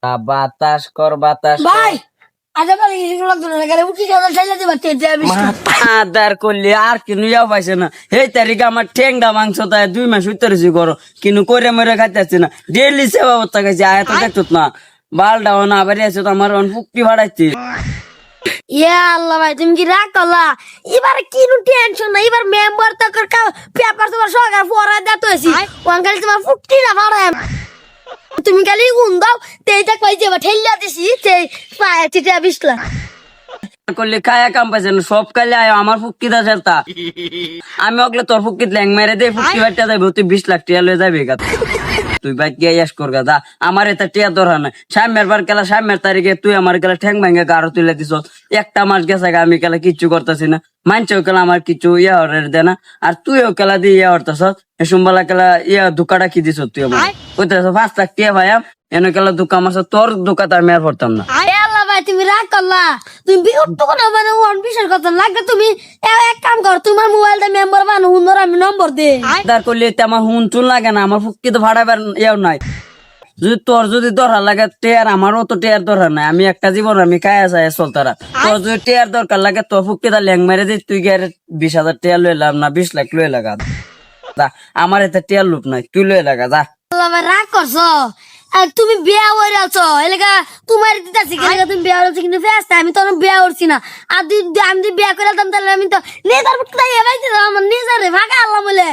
বাতাস কর বাতাস ভাই আজ আমার এগুলো লাগবে না গেলে উঠি যাওয়া চাইলে দিবা তেতে আমি আদার করলি আর কিনু যাও পাইছে না এই তারিখে আমার ঠেংডা মাংস তাই 2 মাস উত্তরেছি করো কিন্তু করে মরে খাইতেছি না ডেলি সেবা করতে গেছি আয় তো দেখতো না বালটাও না আবার আছে তো আমার ফুকটি ভাড়াইছি ইয়া আল্লাহ ভাই তুমি কি রাগ করলা এবার কি টেনশন না এবার মেম্বার তো পেপার তোমার সরকার পড়া দিতে হইছি ওয়াঙ্গালি তোমার ফুটি না ভাড়ায় তুমি খালি গুন দাও তেইটা কই যাবা ঠেলিয়া দিছি তেই পায়ে চিটা বিছলা করলে খায়া কাম পাইছে না সব কালে আয় আমার ফুকি দা চেতা আমি ওগুলো তোর ফুকি ল্যাং মেরে দে ফুকি বাড়তে যাবো তুই 20 লাখ টাকা লয়ে যাবি গা তুই বাইক গিয়ে ইয়াস কর গা আমার এটা টিয়া ধরা নাই সামনের বার খেলা সামনের তারিখে তুই আমার গেলা ঠ্যাং ভাঙ্গে গাড়ো তুলে দিছ একটা মাস গেছে আমি খেলা কিচ্ছু করতেছি না মানছেও খেলা আমার কিছু ইয়া হরে দে না আর তুইও খেলা দিয়ে ইয়া হরতেছ এসম্বালা খেলা ইয়া ধোকাটা কি দিছ তুই আমার কইতেছ 5 লাখ টাকা ভাইয়া এনে খেলা ধোকা মারছ তোর ধোকাটা আমি আর পড়তাম না আল্লাহ ভাই তুমি রাগ করলা তুমি বিরক্ত কোন মানে ওয়ান বিশের কথা লাগে তুমি এক কাম কর তোমার মোবাইলটা মেম্বার বানো হুনর আমি নম্বর দে তার করলে আমার হুন চুন লাগে না আমার ফুকি তো ভাড়াবার ইয়াও নাই যদি তোর যদি ধরা লাগে টেয়ার আমারও তো টেয়ার দরকার নাই আমি একটা জীবন আমি খায়া যায় চলতারা তোর যদি টেয়ার দরকার লাগে তোর ফুকি তা ল্যাং মেরে দিস তুই গিয়ে 20,000 টেয়ার লয়ে লাভ না 20 লাখ লয়ে লাগা আমার এতে টেয়ার লুপ নাই তুই লয়ে লাগা যা আল্লাহ ভাই রাগ করছো আর তুমি বিয়া হয়ে আছো এলাকা তোমার দিতেছি এলাকা তুমি বিয়া হচ্ছে কিন্তু ফেসটা আমি তো বিয়া করছি না আর আমি যদি বিয়া করে দিতাম তাহলে আমি তো নিজের কোথায় এবাইতে আমার নিজের ভাগা আল্লাহ বলে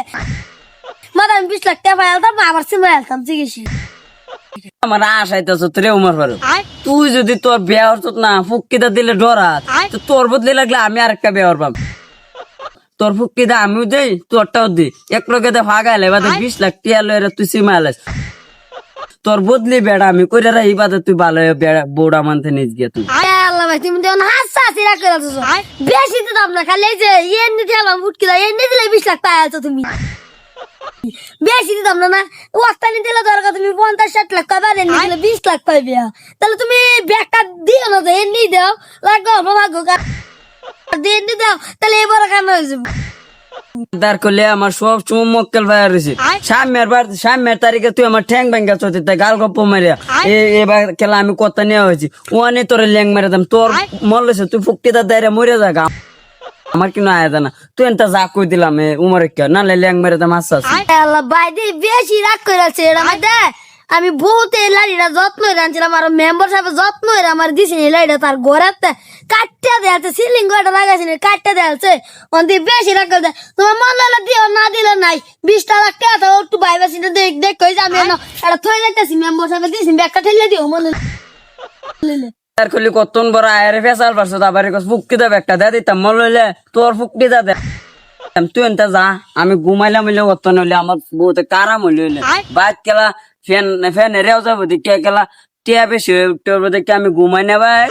মাথা আমি 20 লাখ টাকা পাইতাম আবার সিমা আলতাম চিকিৎসা আমার আশাইতেছ তোরে উমার পারো তুই যদি তোর বিয়া হত না ফুকিটা দিলে ডরাত তো তোর বদলে লাগলে আমি আরেকটা বিয়া হরবাম তোর ফুকিটা আমিও দেই তোরটাও দি এক লগে ভাগাইলে বাদে 20 লাখ টিয়া লয়ে তুই সিমা আলাস তোর বদলি বেড়া আমি কইরা রাই বাদে তুই ভালো বউড়া মানতে নিজ গিয়া তুই আল্লাহ ভাই তুমি তো হাসা হাসিরা করে আছো বেশি দিতাম না খালি এই যে এনে দিলাম উঠকি দাও এনে দিলে 20 লাখ টাকা আছো তুমি বেশি দিতাম না ওয়াক্তানি দিলে দরকার তুমি 50-60 লাখ টাকা এনে দিলে 20 লাখ পাইবে তাহলে তুমি ব্যাগটা দিও না এনে দাও লাগো ভাগো এনে দাও তাহলে এবার কেন হয়ে যাবে দার করলে আমার সব সময় মক্কেল ভাই রয়েছে সামনের তারিখে তুই আমার ঠ্যাং ব্যাঙ্গা চলতে তাই গাল গপ্প মারিয়া এবার খেলা আমি কথা নেওয়া হয়েছি ওয়ানে তোর ল্যাং মেরে দাম তোর মরলেছে তুই ফুকটিটা দাঁড়িয়ে মরে যাগা আমার কিন্তু আয় না তুই এটা যা কই দিলাম উমরে কে না ল্যাং মেরে দাম আস্তে আস্তে আল্লাহ ভাই বেশি রাগ করে আছে এটা মধ্যে আমি বহুত এই লাড়িটা যত্ন করে আনছিলাম আর মেম্বার সাহেব যত্ন করে আমার দিছি এই লাড়িটা তার ঘরেতে কাটতে দেয়াছে সিলিং ঘরটা লাগাইছে কাটতে দেয়াছে অন্তি বেশি রাখ করে তোমার মন লাগলে দিও না দিলে নাই 20 লাখ টাকা তো একটু ভাই বেশি দেখ কই যে আমি এটা থই যাইতেছি মেম্বার সাহেব দিছি ব্যাগটা ঠেলে দিও মনে তার খুলি কতন বড় আয়ের ফেসাল পারছো আবার ফুকটি দেবে একটা দে দিতাম মরলে তোর ফুকটি দা দে তুই এনতে যা আমি ঘুমাইলাম হইলে কত নইলে আমার বহুত কারাম হইলে বাইক খেলা ফ্যান এরেও যাবো দেখে খেলা টিয়া বেশি উঠতে দেখে আমি ঘুমাই না ভাই